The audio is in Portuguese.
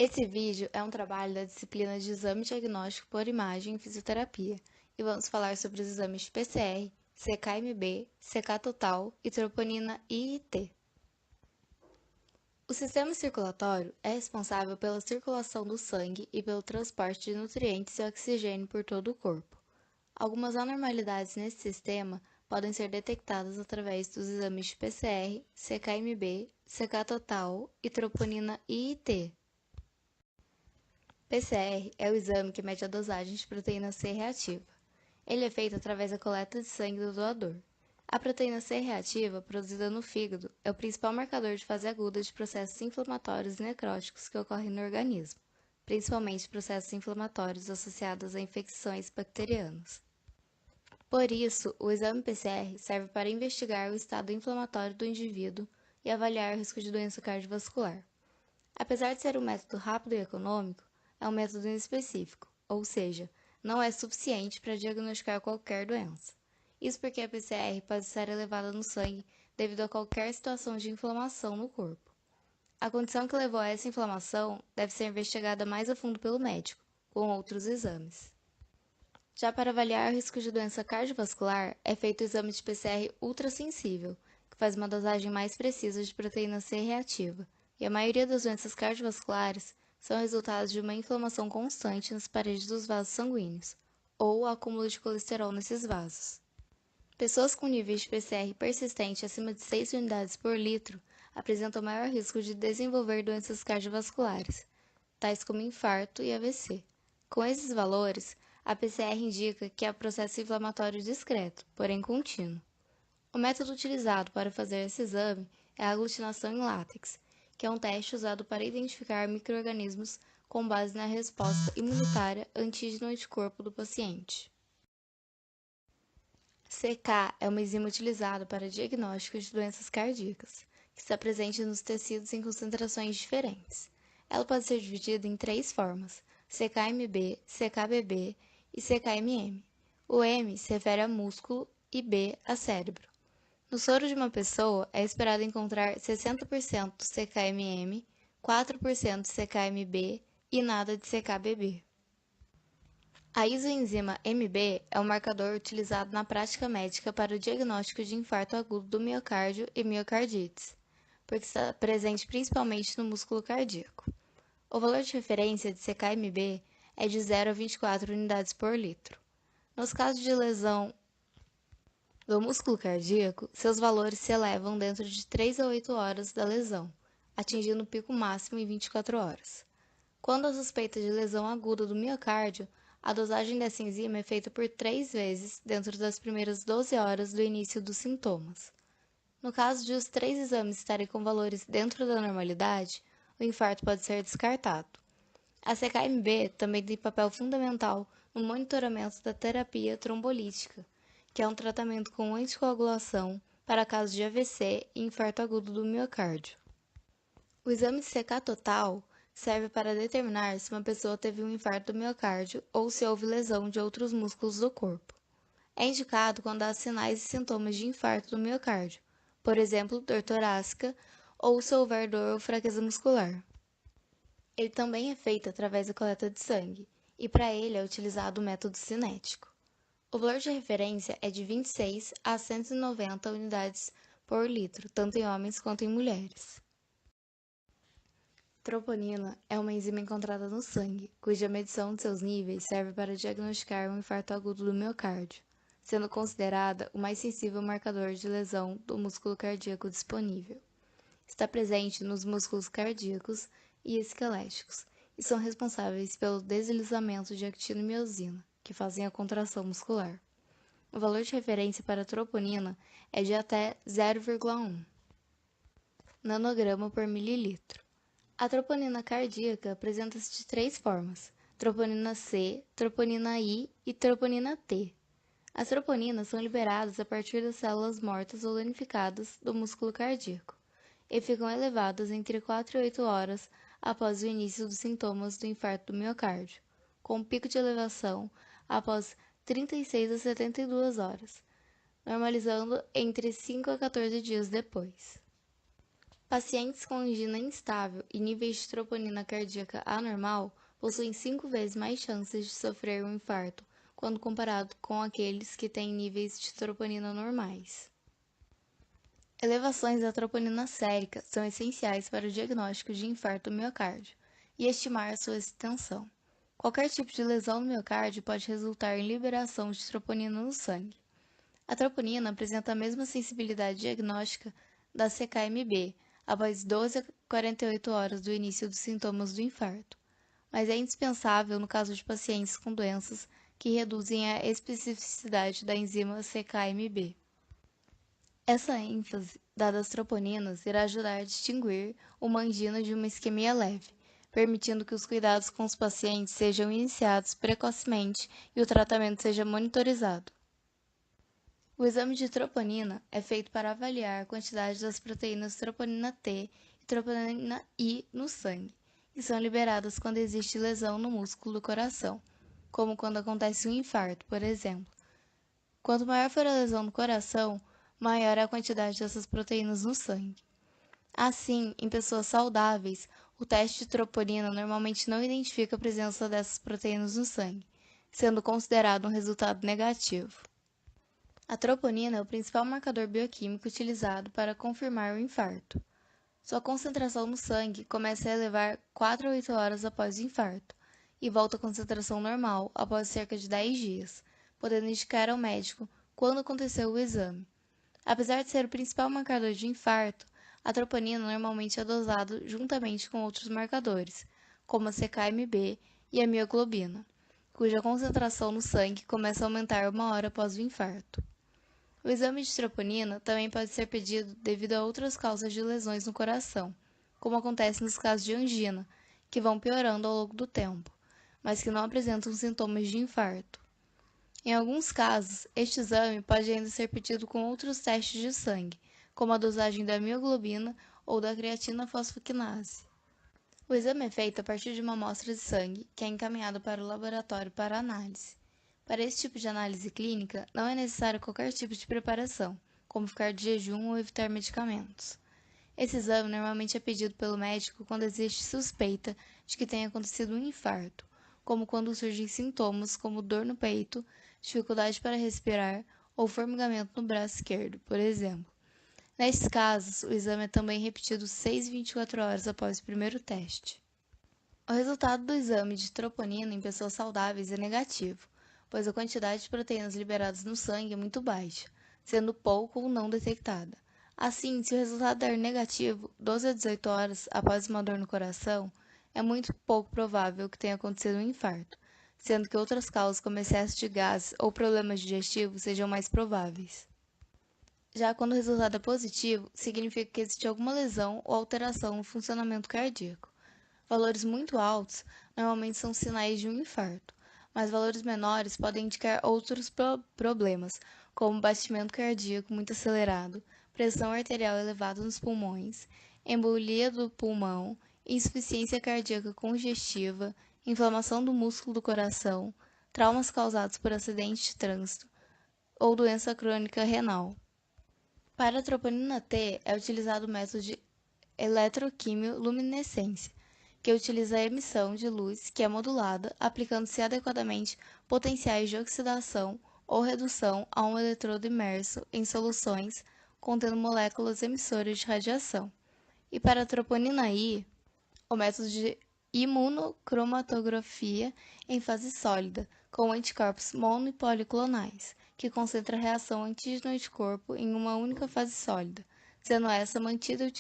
Esse vídeo é um trabalho da disciplina de Exame Diagnóstico por Imagem em Fisioterapia e vamos falar sobre os exames PCR, CK-MB, CK-total e troponina I e T. O sistema circulatório é responsável pela circulação do sangue e pelo transporte de nutrientes e oxigênio por todo o corpo. Algumas anormalidades nesse sistema podem ser detectadas através dos exames de PCR, CK-MB, CK-total e troponina I e T. PCR é o exame que mede a dosagem de proteína C reativa. Ele é feito através da coleta de sangue do doador. A proteína C reativa, produzida no fígado, é o principal marcador de fase aguda de processos inflamatórios e necróticos que ocorrem no organismo, principalmente processos inflamatórios associados a infecções bacterianas. Por isso, o exame PCR serve para investigar o estado inflamatório do indivíduo e avaliar o risco de doença cardiovascular. Apesar de ser um método rápido e econômico, é um método inespecífico, ou seja, não é suficiente para diagnosticar qualquer doença. Isso porque a PCR pode estar elevada no sangue devido a qualquer situação de inflamação no corpo. A condição que levou a essa inflamação deve ser investigada mais a fundo pelo médico, com outros exames. Já para avaliar o risco de doença cardiovascular, é feito o exame de PCR ultrassensível, que faz uma dosagem mais precisa de proteína C reativa, e a maioria das doenças cardiovasculares são resultados de uma inflamação constante nas paredes dos vasos sanguíneos, ou acúmulo de colesterol nesses vasos. Pessoas com níveis de PCR persistente acima de 6 unidades por litro apresentam maior risco de desenvolver doenças cardiovasculares, tais como infarto e AVC. Com esses valores, a PCR indica que há processo inflamatório discreto, porém contínuo. O método utilizado para fazer esse exame é a aglutinação em látex, que é um teste usado para identificar micro-organismos com base na resposta imunitária antígeno-anticorpo do paciente. CK é uma enzima utilizada para diagnóstico de doenças cardíacas, que está presente nos tecidos em concentrações diferentes. Ela pode ser dividida em três formas: CK-MB, CK-BB e CK-MM. O M se refere a músculo e B a cérebro. No soro de uma pessoa, é esperado encontrar 60% CK-MM, 4% CK-MB e nada de CK-BB. A isoenzima MB é um marcador utilizado na prática médica para o diagnóstico de infarto agudo do miocárdio e miocardites, porque está presente principalmente no músculo cardíaco. O valor de referência de CK-MB é de 0 a 24 unidades por litro. Nos casos de lesão do músculo cardíaco, seus valores se elevam dentro de 3 a 8 horas da lesão, atingindo o pico máximo em 24 horas. Quando há suspeita de lesão aguda do miocárdio, a dosagem dessa enzima é feita por 3 vezes dentro das primeiras 12 horas do início dos sintomas. No caso de os 3 exames estarem com valores dentro da normalidade, o infarto pode ser descartado. A CK-MB também tem papel fundamental no monitoramento da terapia trombolítica, que é um tratamento com anticoagulação para casos de AVC e infarto agudo do miocárdio. O exame de CK total serve para determinar se uma pessoa teve um infarto do miocárdio ou se houve lesão de outros músculos do corpo. É indicado quando há sinais e sintomas de infarto do miocárdio, por exemplo, dor torácica, ou se houver dor ou fraqueza muscular. Ele também é feito através da coleta de sangue, e para ele é utilizado o método cinético. O valor de referência é de 26 a 190 unidades por litro, tanto em homens quanto em mulheres. Troponina é uma enzima encontrada no sangue, cuja medição de seus níveis serve para diagnosticar um infarto agudo do miocárdio, sendo considerada o mais sensível marcador de lesão do músculo cardíaco disponível. Está presente nos músculos cardíacos e esqueléticos e são responsáveis pelo deslizamento de actina e miosina, que fazem a contração muscular. O valor de referência para a troponina é de até 0,1 nanograma por mililitro. A troponina cardíaca apresenta-se de três formas: troponina C, troponina I e troponina T. As troponinas são liberadas a partir das células mortas ou danificadas do músculo cardíaco e ficam elevadas entre 4 e 8 horas após o início dos sintomas do infarto do miocárdio, com um pico de elevação após 36 a 72 horas, normalizando entre 5 a 14 dias depois. Pacientes com angina instável e níveis de troponina cardíaca anormal possuem 5 vezes mais chances de sofrer um infarto quando comparado com aqueles que têm níveis de troponina normais. Elevações da troponina sérica são essenciais para o diagnóstico de infarto do miocárdio e estimar sua extensão. Qualquer tipo de lesão no miocárdio pode resultar em liberação de troponina no sangue. A troponina apresenta a mesma sensibilidade diagnóstica da CKMB após 12 a 48 horas do início dos sintomas do infarto, mas é indispensável no caso de pacientes com doenças que reduzem a especificidade da enzima CKMB. Essa ênfase dada às troponinas irá ajudar a distinguir uma angina de uma isquemia leve, permitindo que os cuidados com os pacientes sejam iniciados precocemente e o tratamento seja monitorizado. O exame de troponina é feito para avaliar a quantidade das proteínas troponina T e troponina I no sangue, que são liberadas quando existe lesão no músculo do coração, como quando acontece um infarto, por exemplo. Quanto maior for a lesão no coração, maior é a quantidade dessas proteínas no sangue. Assim, em pessoas saudáveis, o teste de troponina normalmente não identifica a presença dessas proteínas no sangue, sendo considerado um resultado negativo. A troponina é o principal marcador bioquímico utilizado para confirmar o infarto. Sua concentração no sangue começa a elevar 4 a 8 horas após o infarto e volta à concentração normal após cerca de 10 dias, podendo indicar ao médico quando aconteceu o exame. Apesar de ser o principal marcador de infarto, a troponina normalmente é dosado juntamente com outros marcadores, como a CKMB e a mioglobina, cuja concentração no sangue começa a aumentar 1 hora após o infarto. O exame de troponina também pode ser pedido devido a outras causas de lesões no coração, como acontece nos casos de angina, que vão piorando ao longo do tempo, mas que não apresentam sintomas de infarto. Em alguns casos, este exame pode ainda ser pedido com outros testes de sangue, como a dosagem da mioglobina ou da creatina fosfoquinase. O exame é feito a partir de uma amostra de sangue, que é encaminhada para o laboratório para análise. Para esse tipo de análise clínica, não é necessário qualquer tipo de preparação, como ficar de jejum ou evitar medicamentos. Esse exame normalmente é pedido pelo médico quando existe suspeita de que tenha acontecido um infarto, como quando surgem sintomas como dor no peito, dificuldade para respirar ou formigamento no braço esquerdo, por exemplo. Nesses casos, o exame é também repetido 6 a 24 horas após o primeiro teste. O resultado do exame de troponina em pessoas saudáveis é negativo, pois a quantidade de proteínas liberadas no sangue é muito baixa, sendo pouco ou não detectada. Assim, se o resultado der negativo 12 a 18 horas após uma dor no coração, é muito pouco provável que tenha acontecido um infarto, sendo que outras causas como excesso de gases ou problemas digestivos sejam mais prováveis. Já quando o resultado é positivo, significa que existe alguma lesão ou alteração no funcionamento cardíaco. Valores muito altos normalmente são sinais de um infarto, mas valores menores podem indicar outros problemas, como batimento cardíaco muito acelerado, pressão arterial elevada nos pulmões, embolia do pulmão, insuficiência cardíaca congestiva, inflamação do músculo do coração, traumas causados por acidente de trânsito ou doença crônica renal. Para a troponina T é utilizado o método de eletroquimioluminescência, que utiliza a emissão de luz que é modulada, aplicando-se adequadamente potenciais de oxidação ou redução a um eletrodo imerso em soluções contendo moléculas emissoras de radiação. E para a troponina I, o método de imunocromatografia em fase sólida, com anticorpos mono e policlonais, que concentra a reação antígeno-anticorpo em uma única fase sólida, sendo essa mantida e utilizada